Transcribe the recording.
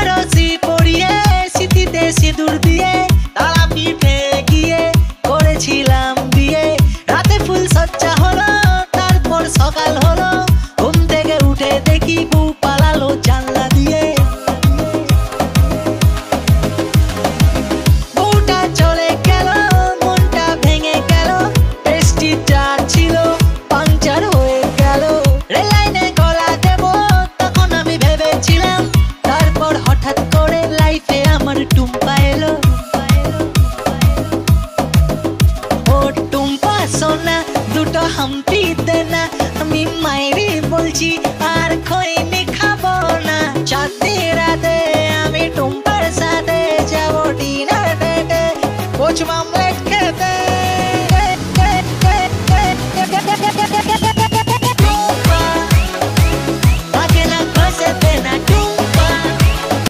বেনারসি পরিয়ে সিঁথিতে সিঁদুর দিয়ে তারাপীঠে গিয়ে করেছিলাম বিয়ে। রাতে ফুল সজ্জা হলো, তারপর সকাল হলো, ঘুম থেকে উঠে দেখি বউ পালালো জানলা দিয়ে। বউটা চলে গেল, মনটা ভেঙে গেল, প্রেস্টিজটা ছিল পাংচার হয়ে গেল। রেল লাইনে গলা দেব তখন আমি ভেবেছিলাম, তারপর হঠাৎ করে লাইফে আমার টুম্পা এলো। ও টুম্পা সোনা দুটো হাম্পি দেনা, আমি মায়েরই বলছি আর খৈনি